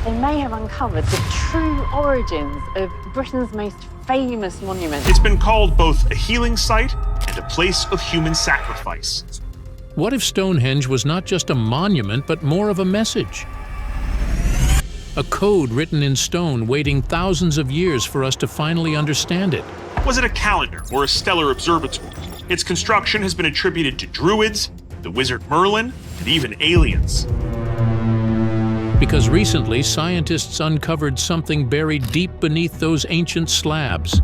They may have uncovered the true origins of Britain's most famous monument. It's been called both a healing site and a place of human sacrifice. What if Stonehenge was not just a monument, but more of a message? A code written in stone waiting thousands of years for us to finally understand it. Was it a calendar or a stellar observatory? Its construction has been attributed to druids, the wizard Merlin, and even aliens. Because recently, scientists uncovered something buried deep beneath those ancient slabs.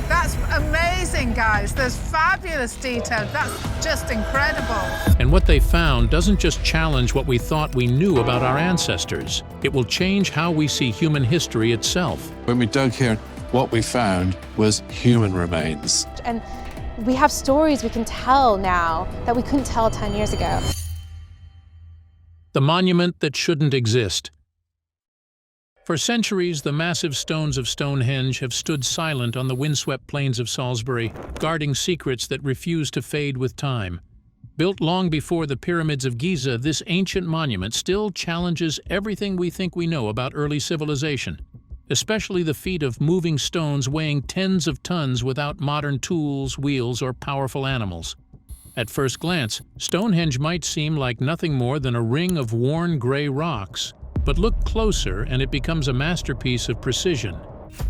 That's amazing, guys. There's fabulous detail. That's just incredible. And what they found doesn't just challenge what we thought we knew about our ancestors. It will change how we see human history itself. When we dug here, what we found was human remains. And we have stories we can tell now that we couldn't tell 10 years ago. The monument that shouldn't exist. For centuries, the massive stones of Stonehenge have stood silent on the windswept plains of Salisbury, guarding secrets that refuse to fade with time. Built long before the pyramids of Giza, this ancient monument still challenges everything we think we know about early civilization, especially the feat of moving stones weighing tens of tons without modern tools, wheels, or powerful animals. At first glance, Stonehenge might seem like nothing more than a ring of worn gray rocks. But look closer and it becomes a masterpiece of precision.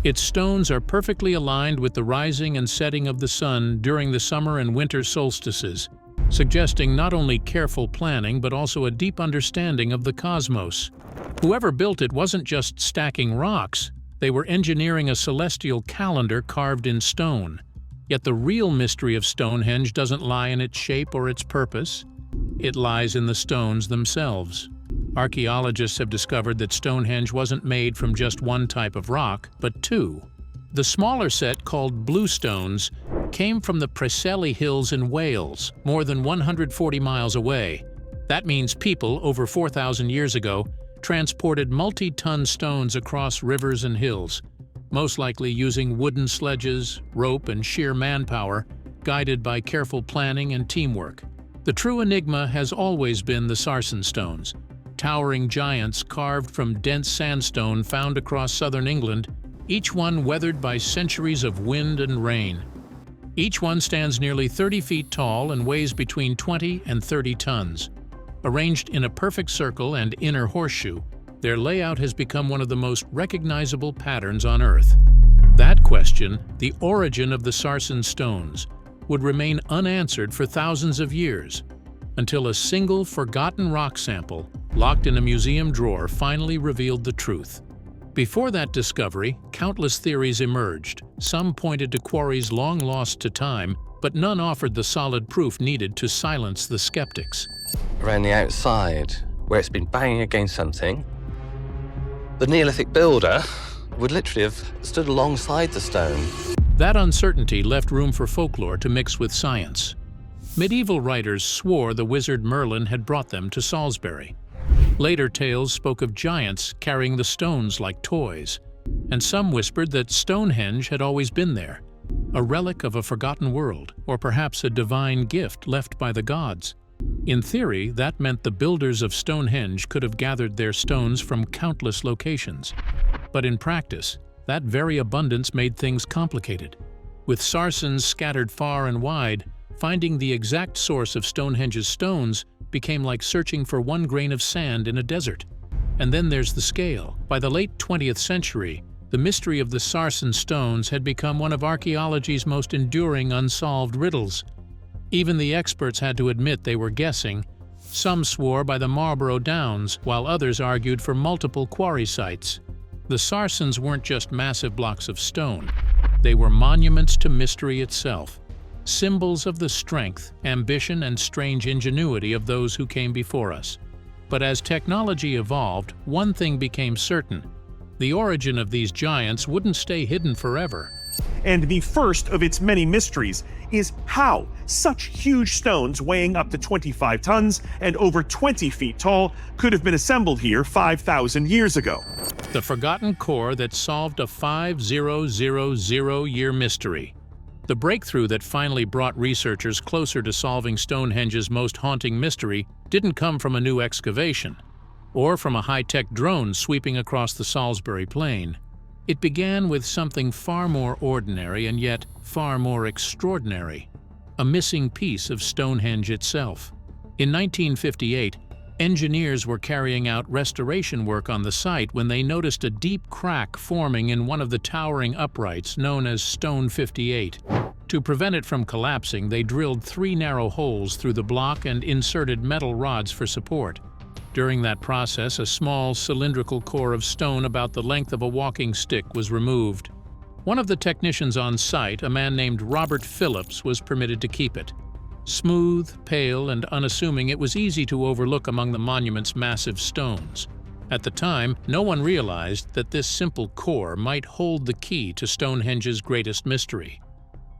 Its stones are perfectly aligned with the rising and setting of the sun during the summer and winter solstices, suggesting not only careful planning but also a deep understanding of the cosmos. Whoever built it wasn't just stacking rocks, they were engineering a celestial calendar carved in stone. Yet the real mystery of Stonehenge doesn't lie in its shape or its purpose. It lies in the stones themselves. Archaeologists have discovered that Stonehenge wasn't made from just one type of rock, but two. The smaller set, called bluestones, came from the Preseli Hills in Wales, more than 140 miles away. That means people, over 4,000 years ago, transported multi-ton stones across rivers and hills, most likely using wooden sledges, rope, and sheer manpower, guided by careful planning and teamwork. The true enigma has always been the sarsen stones, towering giants carved from dense sandstone found across southern England, each one weathered by centuries of wind and rain. Each one stands nearly 30 feet tall and weighs between 20 and 30 tons. Arranged in a perfect circle and inner horseshoe, their layout has become one of the most recognizable patterns on Earth. That question, the origin of the sarsen stones, would remain unanswered for thousands of years, until a single forgotten rock sample, locked in a museum drawer, finally revealed the truth. Before that discovery, countless theories emerged. Some pointed to quarries long lost to time, but none offered the solid proof needed to silence the skeptics. Around the outside, where it's been banging against something, the Neolithic builder would literally have stood alongside the stone. That uncertainty left room for folklore to mix with science. Medieval writers swore the wizard Merlin had brought them to Salisbury. Later tales spoke of giants carrying the stones like toys, and some whispered that Stonehenge had always been there, a relic of a forgotten world, or perhaps a divine gift left by the gods. In theory, that meant the builders of Stonehenge could have gathered their stones from countless locations. But in practice, that very abundance made things complicated. With sarsens scattered far and wide, finding the exact source of Stonehenge's stones became like searching for one grain of sand in a desert. And then there's the scale. By the late 20th century, the mystery of the sarsen stones had become one of archaeology's most enduring unsolved riddles. Even the experts had to admit they were guessing. Some swore by the Marlborough Downs, while others argued for multiple quarry sites. The sarsens weren't just massive blocks of stone. They were monuments to mystery itself, symbols of the strength, ambition, and strange ingenuity of those who came before us. But as technology evolved, one thing became certain: the origin of these giants wouldn't stay hidden forever. And the first of its many mysteries is how such huge stones weighing up to 25 tons and over 20 feet tall could have been assembled here 5,000 years ago. The forgotten core that solved a 5,000-year mystery. The breakthrough that finally brought researchers closer to solving Stonehenge's most haunting mystery didn't come from a new excavation, or from a high-tech drone sweeping across the Salisbury Plain. It began with something far more ordinary and yet far more extraordinary: a missing piece of Stonehenge itself. In 1958, engineers were carrying out restoration work on the site when they noticed a deep crack forming in one of the towering uprights known as Stone 58. To prevent it from collapsing, they drilled 3 narrow holes through the block and inserted metal rods for support. During that process, a small cylindrical core of stone about the length of a walking stick was removed. One of the technicians on site, a man named Robert Phillips, was permitted to keep it. Smooth, pale, and unassuming, it was easy to overlook among the monument's massive stones. At the time, no one realized that this simple core might hold the key to Stonehenge's greatest mystery.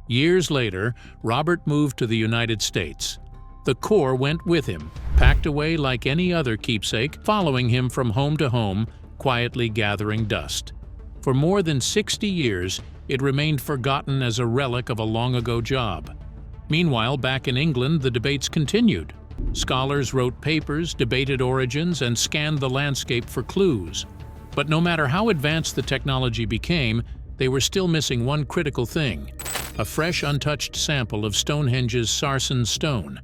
Years later, Robert moved to the United States. The core went with him, packed away like any other keepsake, following him from home to home, quietly gathering dust. For more than 60 years, it remained forgotten as a relic of a long-ago job. Meanwhile, back in England, the debates continued. Scholars wrote papers, debated origins, and scanned the landscape for clues. But no matter how advanced the technology became, they were still missing one critical thing: a fresh, untouched sample of Stonehenge's sarsen stone.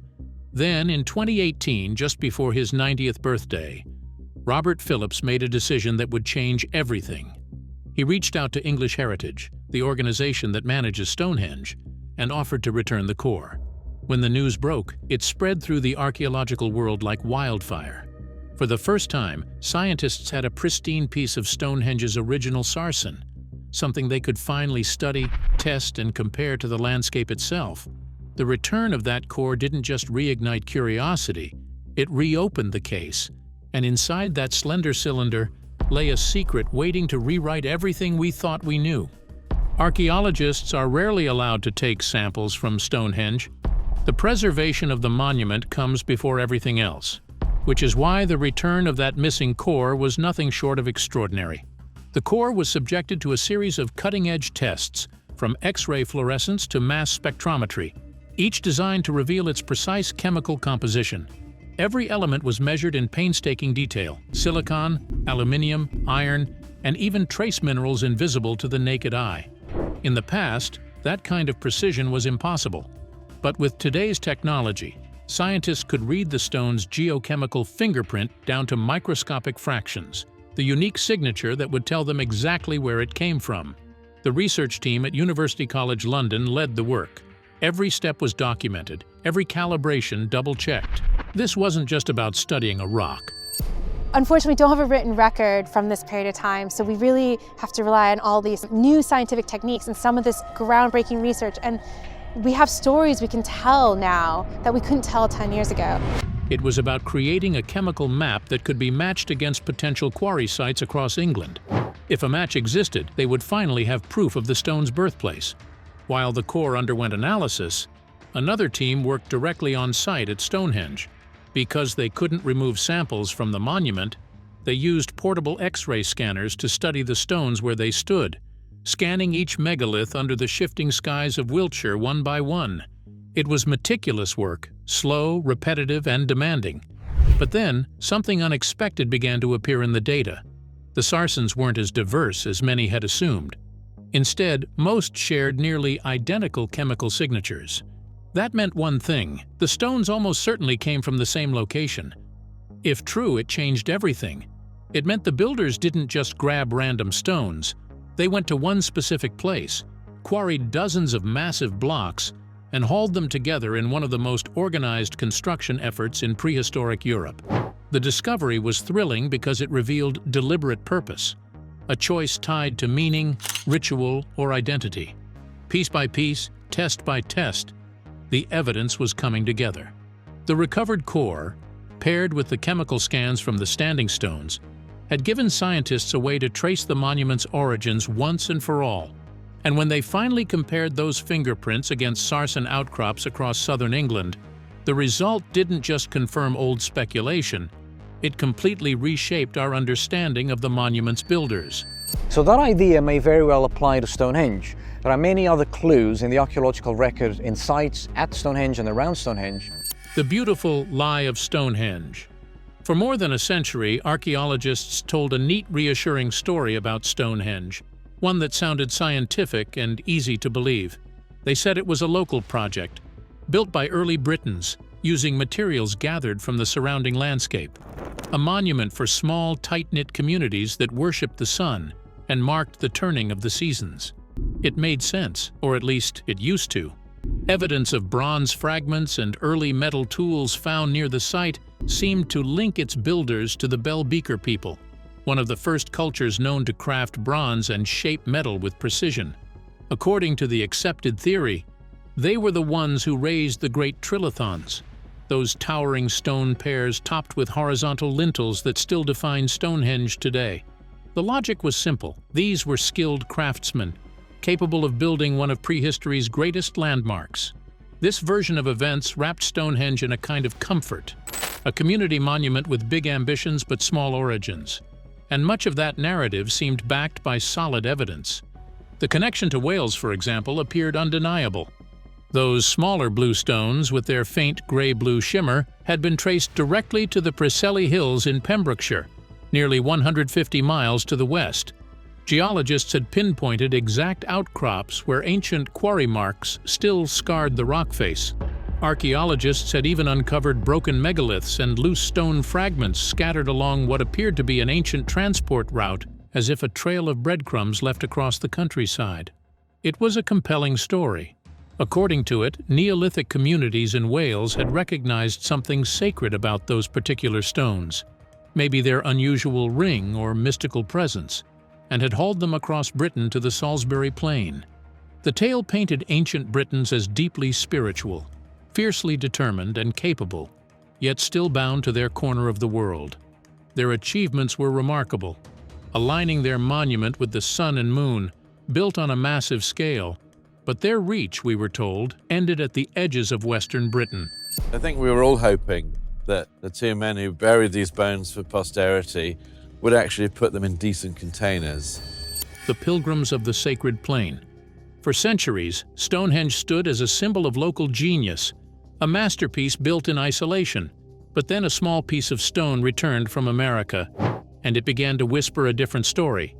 Then, in 2018, just before his 90th birthday, Robert Phillips made a decision that would change everything. He reached out to English Heritage, the organization that manages Stonehenge, and offered to return the core. When the news broke, it spread through the archaeological world like wildfire. For the first time, scientists had a pristine piece of Stonehenge's original sarsen, something they could finally study, test, and compare to the landscape itself. The return of that core didn't just reignite curiosity, it reopened the case, and inside that slender cylinder lay a secret waiting to rewrite everything we thought we knew. Archaeologists are rarely allowed to take samples from Stonehenge. The preservation of the monument comes before everything else, which is why the return of that missing core was nothing short of extraordinary. The core was subjected to a series of cutting-edge tests, from X-ray fluorescence to mass spectrometry, each designed to reveal its precise chemical composition. Every element was measured in painstaking detail: silicon, aluminium, iron, and even trace minerals invisible to the naked eye. In the past, that kind of precision was impossible. But with today's technology, scientists could read the stone's geochemical fingerprint down to microscopic fractions, the unique signature that would tell them exactly where it came from. The research team at University College London led the work. Every step was documented, every calibration double-checked. This wasn't just about studying a rock. Unfortunately, we don't have a written record from this period of time, so we really have to rely on all these new scientific techniques and some of this groundbreaking research. And we have stories we can tell now that we couldn't tell 10 years ago. It was about creating a chemical map that could be matched against potential quarry sites across England. If a match existed, they would finally have proof of the stone's birthplace. While the core underwent analysis, another team worked directly on site at Stonehenge. Because they couldn't remove samples from the monument, they used portable X-ray scanners to study the stones where they stood, scanning each megalith under the shifting skies of Wiltshire one by one. It was meticulous work, slow, repetitive, and demanding. But then, something unexpected began to appear in the data. The sarsens weren't as diverse as many had assumed. Instead, most shared nearly identical chemical signatures. That meant one thing: the stones almost certainly came from the same location. If true, it changed everything. It meant the builders didn't just grab random stones. They went to one specific place, quarried dozens of massive blocks, and hauled them together in one of the most organized construction efforts in prehistoric Europe. The discovery was thrilling because it revealed deliberate purpose, a choice tied to meaning, ritual, or identity. Piece by piece, test by test, the evidence was coming together. The recovered core, paired with the chemical scans from the standing stones, had given scientists a way to trace the monument's origins once and for all. And when they finally compared those fingerprints against sarsen outcrops across southern England, the result didn't just confirm old speculation, it completely reshaped our understanding of the monument's builders. So that idea may very well apply to Stonehenge, There are many other clues in the archaeological record in sites at Stonehenge and around Stonehenge. The beautiful lie of Stonehenge. For more than a century, archaeologists told a neat, reassuring story about Stonehenge, one that sounded scientific and easy to believe. They said it was a local project, built by early Britons, using materials gathered from the surrounding landscape. A monument for small, tight-knit communities that worshipped the sun and marked the turning of the seasons. It made sense, or at least it used to. Evidence of bronze fragments and early metal tools found near the site seemed to link its builders to the Bell Beaker people, one of the first cultures known to craft bronze and shape metal with precision. According to the accepted theory, they were the ones who raised the great trilithons, those towering stone pairs topped with horizontal lintels that still define Stonehenge today. The logic was simple. These were skilled craftsmen, capable of building one of prehistory's greatest landmarks. This version of events wrapped Stonehenge in a kind of comfort, a community monument with big ambitions but small origins. And much of that narrative seemed backed by solid evidence. The connection to Wales, for example, appeared undeniable. Those smaller blue stones, with their faint grey-blue shimmer, had been traced directly to the Preseli Hills in Pembrokeshire, nearly 150 miles to the west. Geologists had pinpointed exact outcrops where ancient quarry marks still scarred the rock face. Archaeologists had even uncovered broken megaliths and loose stone fragments scattered along what appeared to be an ancient transport route, as if a trail of breadcrumbs left across the countryside. It was a compelling story. According to it, Neolithic communities in Wales had recognized something sacred about those particular stones, maybe their unusual ring or mystical presence, and had hauled them across Britain to the Salisbury Plain. The tale painted ancient Britons as deeply spiritual, fiercely determined and capable, yet still bound to their corner of the world. Their achievements were remarkable, aligning their monument with the sun and moon, built on a massive scale. But their reach, we were told, ended at the edges of Western Britain. I think we were all hoping that the two men who buried these bones for posterity would actually put them in decent containers. The pilgrims of the sacred plain. For centuries, Stonehenge stood as a symbol of local genius, a masterpiece built in isolation. But then a small piece of stone returned from America, and it began to whisper a different story.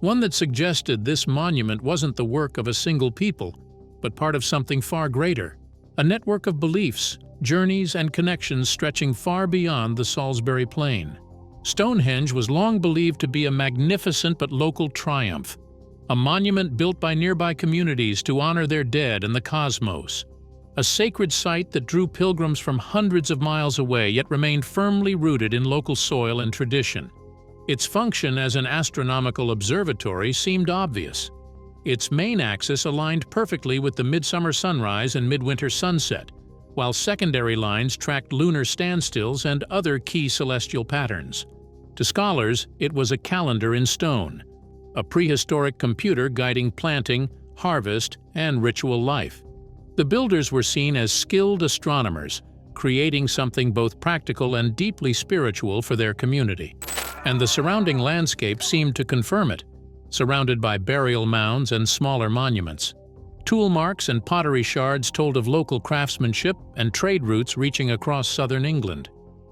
One that suggested this monument wasn't the work of a single people, but part of something far greater, a network of beliefs, journeys, and connections stretching far beyond the Salisbury Plain. Stonehenge was long believed to be a magnificent but local triumph, a monument built by nearby communities to honor their dead and the cosmos, a sacred site that drew pilgrims from hundreds of miles away yet remained firmly rooted in local soil and tradition. Its function as an astronomical observatory seemed obvious. Its main axis aligned perfectly with the midsummer sunrise and midwinter sunset, while secondary lines tracked lunar standstills and other key celestial patterns. To scholars, it was a calendar in stone, a prehistoric computer guiding planting, harvest, and ritual life. The builders were seen as skilled astronomers, creating something both practical and deeply spiritual for their community. And the surrounding landscape seemed to confirm it, surrounded by burial mounds and smaller monuments. Tool marks and pottery shards told of local craftsmanship and trade routes reaching across southern England.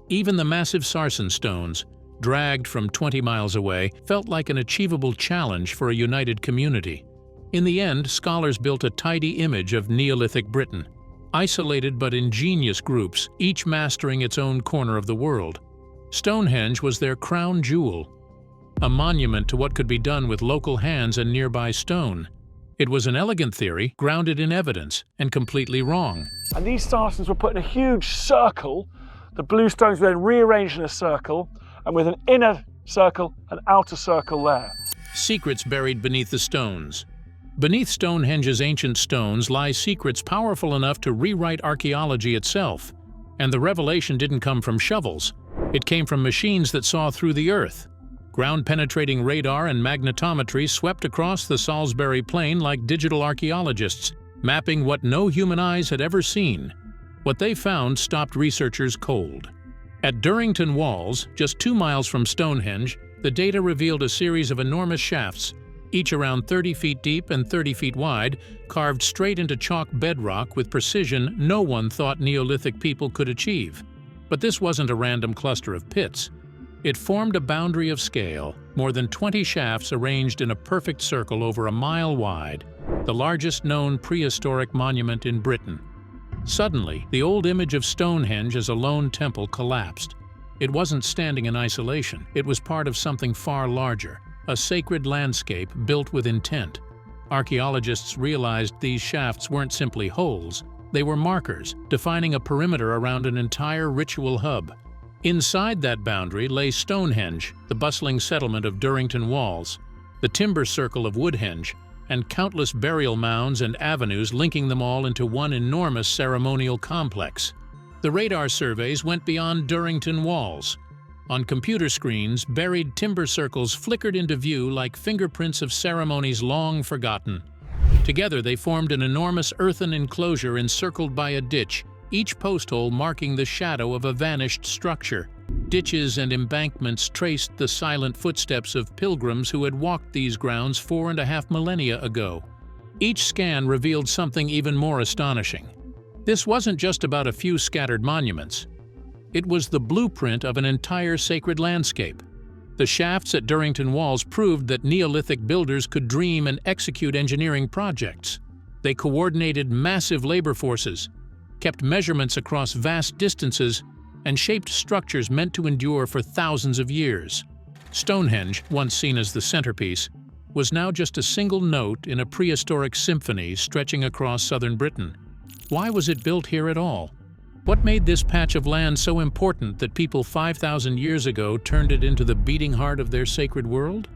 Even the massive sarsen stones, dragged from 20 miles away, felt like an achievable challenge for a united community. In the end, scholars built a tidy image of Neolithic Britain, isolated but ingenious groups, each mastering its own corner of the world. Stonehenge was their crown jewel, a monument to what could be done with local hands and nearby stone. It was an elegant theory, grounded in evidence, and completely wrong. And these sarsens were put in a huge circle. The blue stones were then rearranged in a circle, and with an inner circle and outer circle there. Secrets buried beneath the stones. Beneath Stonehenge's ancient stones lie secrets powerful enough to rewrite archaeology itself. And the revelation didn't come from shovels. It came from machines that saw through the earth. Ground-penetrating radar and magnetometry swept across the Salisbury Plain like digital archaeologists, mapping what no human eyes had ever seen. What they found stopped researchers cold. At Durrington Walls, just 2 miles from Stonehenge, the data revealed a series of enormous shafts, each around 30 feet deep and 30 feet wide, carved straight into chalk bedrock with precision no one thought Neolithic people could achieve. But this wasn't a random cluster of pits. It formed a boundary of scale, more than 20 shafts arranged in a perfect circle over a mile wide, the largest known prehistoric monument in Britain. Suddenly, the old image of Stonehenge as a lone temple collapsed. It wasn't standing in isolation. It was part of something far larger, a sacred landscape built with intent. Archaeologists realized these shafts weren't simply holes. They were markers, defining a perimeter around an entire ritual hub. Inside that boundary lay Stonehenge, the bustling settlement of Durrington Walls, the timber circle of Woodhenge, and countless burial mounds and avenues linking them all into one enormous ceremonial complex. The radar surveys went beyond Durrington Walls. On computer screens, buried timber circles flickered into view like fingerprints of ceremonies long forgotten. Together they formed an enormous earthen enclosure encircled by a ditch, each post hole marking the shadow of a vanished structure. Ditches and embankments traced the silent footsteps of pilgrims who had walked these grounds 4.5 millennia ago. Each scan revealed something even more astonishing. This wasn't just about a few scattered monuments. It was the blueprint of an entire sacred landscape. The shafts at Durrington Walls proved that Neolithic builders could dream and execute engineering projects. They coordinated massive labor forces, kept measurements across vast distances, and shaped structures meant to endure for thousands of years. Stonehenge, once seen as the centerpiece, was now just a single note in a prehistoric symphony stretching across southern Britain. Why was it built here at all? What made this patch of land so important that people 5,000 years ago turned it into the beating heart of their sacred world?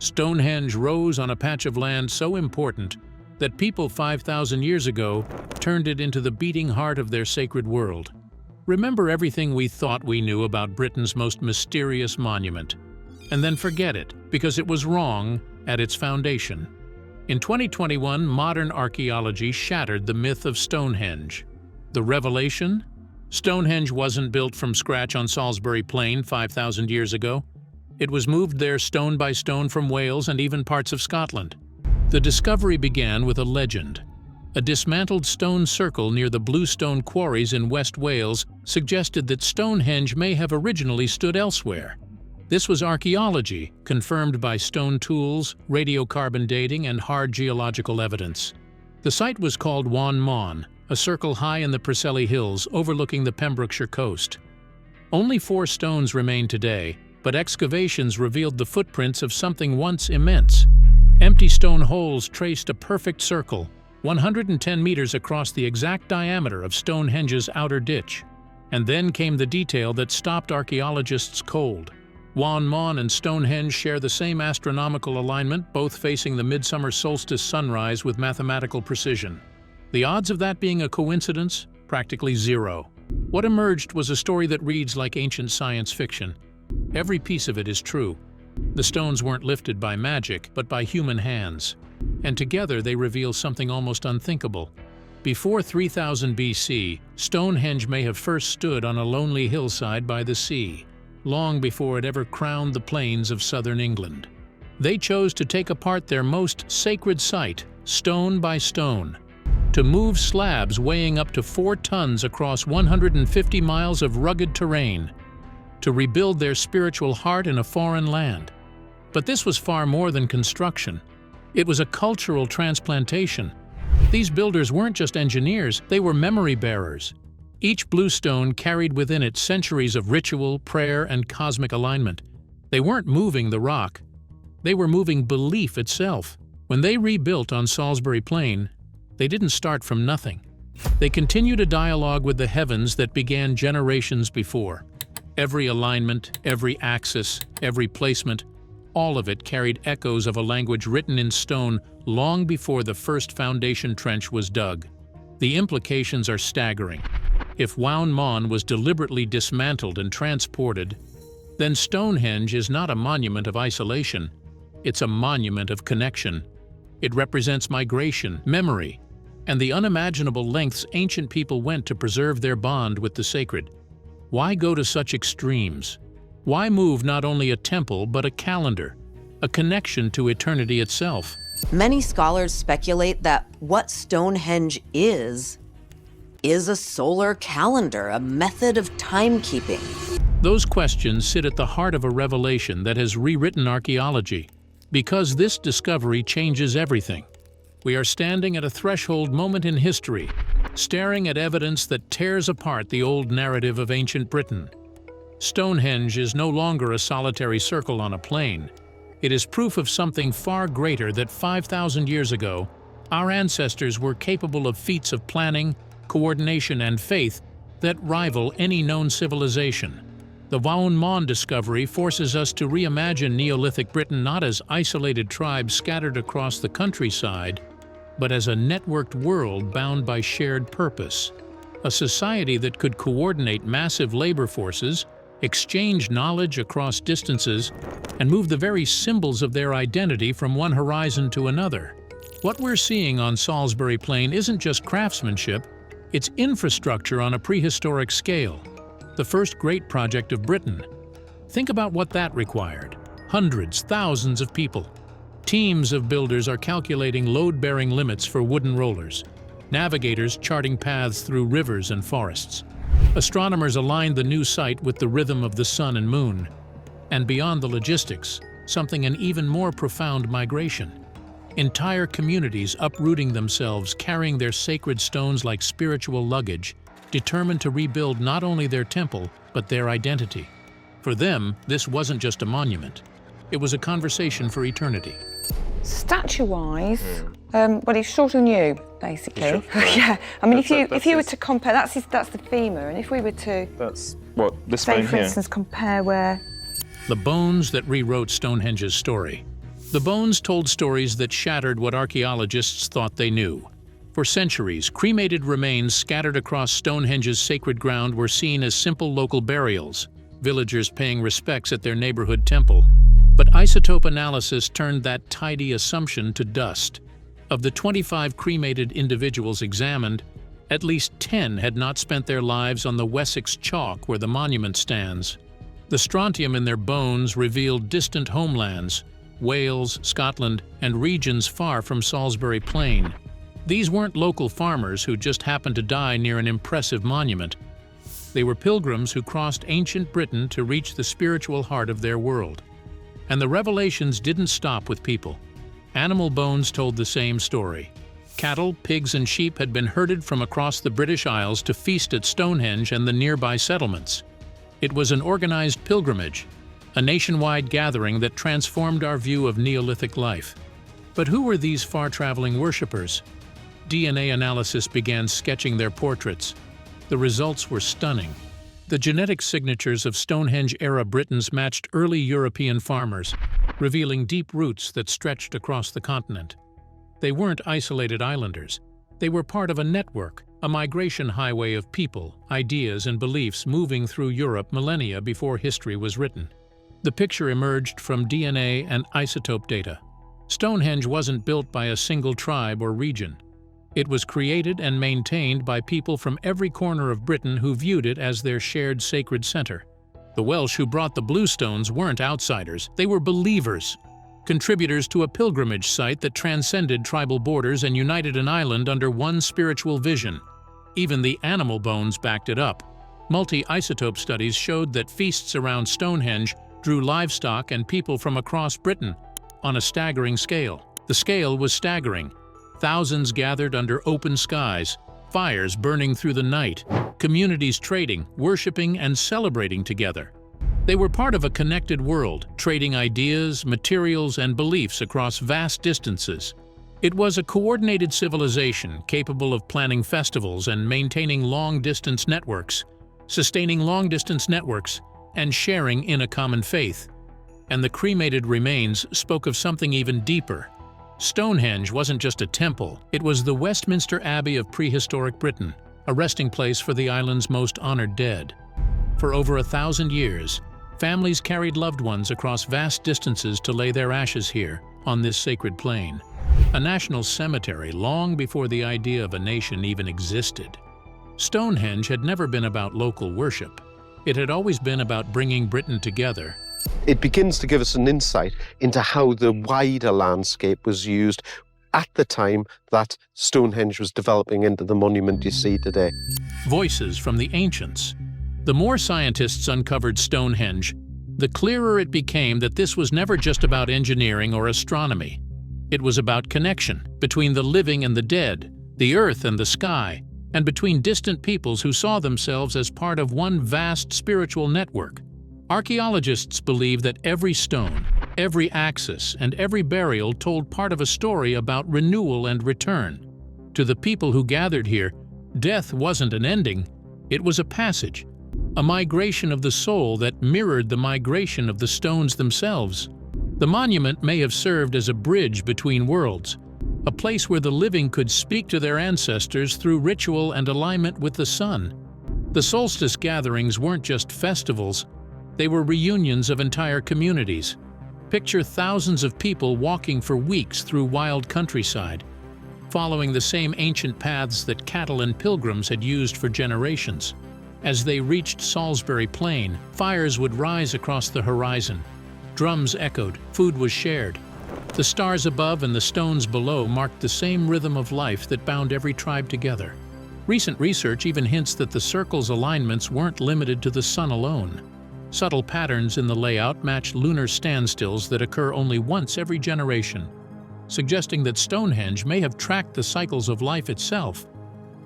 Stonehenge rose on a patch of land so important that people 5,000 years ago turned it into the beating heart of their sacred world. Remember everything we thought we knew about Britain's most mysterious monument, and then forget it because it was wrong at its foundation. In 2021, modern archaeology shattered the myth of Stonehenge. The revelation? Stonehenge wasn't built from scratch on Salisbury Plain 5,000 years ago. It was moved there stone by stone from Wales and even parts of Scotland. The discovery began with a legend. A dismantled stone circle near the Bluestone quarries in West Wales suggested that Stonehenge may have originally stood elsewhere. This was archaeology, confirmed by stone tools, radiocarbon dating, and hard geological evidence. The site was called Wan Mon, a circle high in the Preseli Hills overlooking the Pembrokeshire coast. Only 4 stones remain today, but excavations revealed the footprints of something once immense. Empty stone holes traced a perfect circle, 110 meters across the exact diameter of Stonehenge's outer ditch. And then came the detail that stopped archaeologists cold. Wan Mon and Stonehenge share the same astronomical alignment, both facing the midsummer solstice sunrise with mathematical precision. The odds of that being a coincidence? Practically zero. What emerged was a story that reads like ancient science fiction. Every piece of it is true. The stones weren't lifted by magic, but by human hands. And together they reveal something almost unthinkable. Before 3000 BC, Stonehenge may have first stood on a lonely hillside by the sea, long before it ever crowned the plains of southern England. They chose to take apart their most sacred site, stone by stone, to move slabs weighing up to 4 tons across 150 miles of rugged terrain, to rebuild their spiritual heart in a foreign land. But this was far more than construction. It was a cultural transplantation. These builders weren't just engineers, they were memory bearers. Each bluestone carried within it centuries of ritual, prayer, and cosmic alignment. They weren't moving the rock. They were moving belief itself. When they rebuilt on Salisbury Plain, they didn't start from nothing. They continued a dialogue with the heavens that began generations before. Every alignment, every axis, every placement, all of it carried echoes of a language written in stone long before the first foundation trench was dug. The implications are staggering. If Wan Mon was deliberately dismantled and transported, then Stonehenge is not a monument of isolation. It's a monument of connection. It represents migration, memory, and the unimaginable lengths ancient people went to preserve their bond with the sacred. Why go to such extremes? Why move not only a temple but a calendar? a connection to eternity itself. Many scholars speculate that what Stonehenge is a solar calendar, a method of timekeeping. Those questions sit at the heart of a revelation that has rewritten archaeology, because this discovery changes everything. We are standing at a threshold moment in history, staring at evidence that tears apart the old narrative of ancient Britain. Stonehenge is no longer a solitary circle on a plain. It is proof of something far greater, that 5,000 years ago, our ancestors were capable of feats of planning, coordination, and faith that rival any known civilization. The Vaun Mon discovery forces us to reimagine Neolithic Britain not as isolated tribes scattered across the countryside, but as a networked world bound by shared purpose. A society that could coordinate massive labor forces, exchange knowledge across distances, and move the very symbols of their identity from one horizon to another. What we're seeing on Salisbury Plain isn't just craftsmanship, it's infrastructure on a prehistoric scale. The first great project of Britain. Think about what that required. Hundreds, thousands of people. Teams of builders are calculating load-bearing limits for wooden rollers. Navigators charting paths through rivers and forests. Astronomers aligned the new site with the rhythm of the sun and moon. And beyond the logistics, something an even more profound migration. Entire communities uprooting themselves, carrying their sacred stones like spiritual luggage, determined to rebuild not only their temple, but their identity. For them, this wasn't just a monument. It was a conversation for eternity. Statue-wise, well, he's shorter than you, basically. Yeah, I mean, if you were to compare, that's the femur, and if we were to, that's what this say, bone for here. instance, compare where the bones that rewrote Stonehenge's story. The bones told stories that shattered what archaeologists thought they knew. For centuries, cremated remains scattered across Stonehenge's sacred ground were seen as simple local burials, villagers paying respects at their neighborhood temple. But isotope analysis turned that tidy assumption to dust. Of the 25 cremated individuals examined, at least 10 had not spent their lives on the Wessex chalk where the monument stands. The strontium in their bones revealed distant homelands, Wales, Scotland, and regions far from Salisbury Plain. These weren't local farmers who just happened to die near an impressive monument. They were pilgrims who crossed ancient Britain to reach the spiritual heart of their world. And the revelations didn't stop with people. Animal bones told the same story. Cattle, pigs, and sheep had been herded from across the British Isles to feast at Stonehenge and the nearby settlements. It was an organized pilgrimage, a nationwide gathering that transformed our view of Neolithic life. But who were these far-traveling worshippers? DNA analysis began sketching their portraits. The results were stunning. The genetic signatures of Stonehenge-era Britons matched early European farmers, revealing deep roots that stretched across the continent. They weren't isolated islanders. They were part of a network, a migration highway of people, ideas, and beliefs moving through Europe millennia before history was written. The picture emerged from DNA and isotope data. Stonehenge wasn't built by a single tribe or region. It was created and maintained by people from every corner of Britain who viewed it as their shared sacred center. The Welsh who brought the bluestones weren't outsiders, they were believers, contributors to a pilgrimage site that transcended tribal borders and united an island under one spiritual vision. Even the animal bones backed it up. Multi-isotope studies showed that feasts around Stonehenge drew livestock and people from across Britain on a staggering scale. The scale was staggering. Thousands gathered under open skies, fires burning through the night, communities trading, worshiping, and celebrating together. They were part of a connected world, trading ideas, materials, and beliefs across vast distances. It was a coordinated civilization capable of planning festivals and maintaining long-distance networks, sustaining long-distance networks, and sharing in a common faith. And the cremated remains spoke of something even deeper. Stonehenge wasn't just a temple, it was the Westminster Abbey of prehistoric Britain, a resting place for the island's most honored dead. For over 1,000 years, families carried loved ones across vast distances to lay their ashes here, on this sacred plain. A national cemetery long before the idea of a nation even existed. Stonehenge had never been about local worship. It had always been about bringing Britain together, It begins to give us an insight into how the wider landscape was used at the time that Stonehenge was developing into the monument you see today. Voices from the ancients. The more scientists uncovered Stonehenge, the clearer it became that this was never just about engineering or astronomy. It was about connection between the living and the dead, the earth and the sky, and between distant peoples who saw themselves as part of one vast spiritual network. Archaeologists believe that every stone, every axis, and every burial told part of a story about renewal and return. To the people who gathered here, death wasn't an ending, it was a passage, a migration of the soul that mirrored the migration of the stones themselves. The monument may have served as a bridge between worlds, a place where the living could speak to their ancestors through ritual and alignment with the sun. The solstice gatherings weren't just festivals, they were reunions of entire communities. Picture thousands of people walking for weeks through wild countryside, following the same ancient paths that cattle and pilgrims had used for generations. As they reached Salisbury Plain, fires would rise across the horizon. Drums echoed, food was shared. The stars above and the stones below marked the same rhythm of life that bound every tribe together. Recent research even hints that the circle's alignments weren't limited to the sun alone. Subtle patterns in the layout match lunar standstills that occur only once every generation, suggesting that Stonehenge may have tracked the cycles of life itself.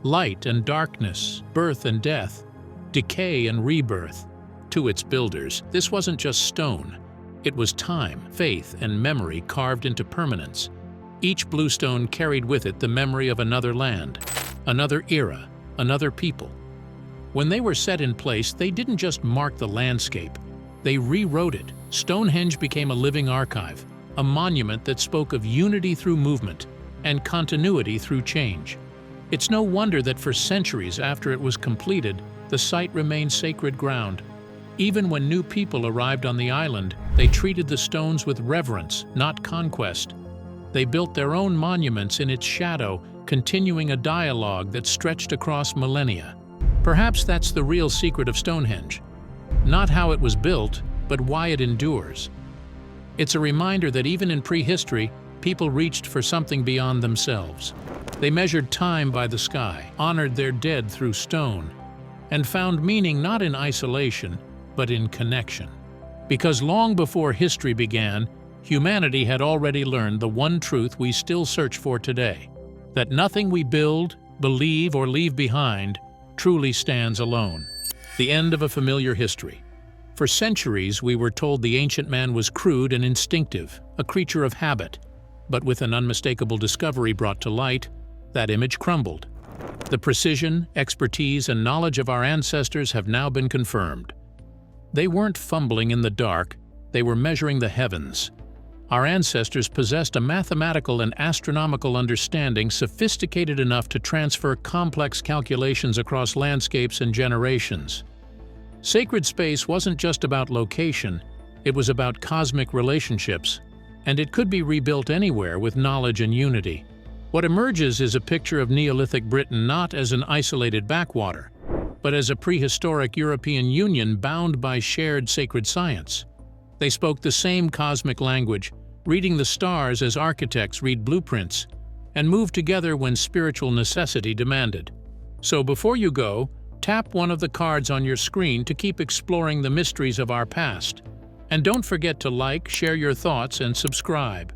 Light and darkness, birth and death, decay and rebirth. To its builders, this wasn't just stone. It was time, faith, and memory carved into permanence. Each bluestone carried with it the memory of another land, another era, another people. When they were set in place, they didn't just mark the landscape, they rewrote it. Stonehenge became a living archive, a monument that spoke of unity through movement and continuity through change. It's no wonder that for centuries after it was completed, the site remained sacred ground. Even when new people arrived on the island, they treated the stones with reverence, not conquest. They built their own monuments in its shadow, continuing a dialogue that stretched across millennia. Perhaps that's the real secret of Stonehenge. Not how it was built, but why it endures. It's a reminder that even in prehistory, people reached for something beyond themselves. They measured time by the sky, honored their dead through stone, and found meaning not in isolation, but in connection. Because long before history began, humanity had already learned the one truth we still search for today, that nothing we build, believe, or leave behind truly stands alone. The end of a familiar history. For centuries, we were told the ancient man was crude and instinctive, a creature of habit. But with an unmistakable discovery brought to light, that image crumbled. The precision, expertise, and knowledge of our ancestors have now been confirmed. They weren't fumbling in the dark, they were measuring the heavens. Our ancestors possessed a mathematical and astronomical understanding sophisticated enough to transfer complex calculations across landscapes and generations. Sacred space wasn't just about location, it was about cosmic relationships, and it could be rebuilt anywhere with knowledge and unity. What emerges is a picture of Neolithic Britain not as an isolated backwater, but as a prehistoric European Union bound by shared sacred science. They spoke the same cosmic language, reading the stars as architects read blueprints, and moved together when spiritual necessity demanded. So before you go, tap one of the cards on your screen to keep exploring the mysteries of our past. And don't forget to like, share your thoughts, and subscribe.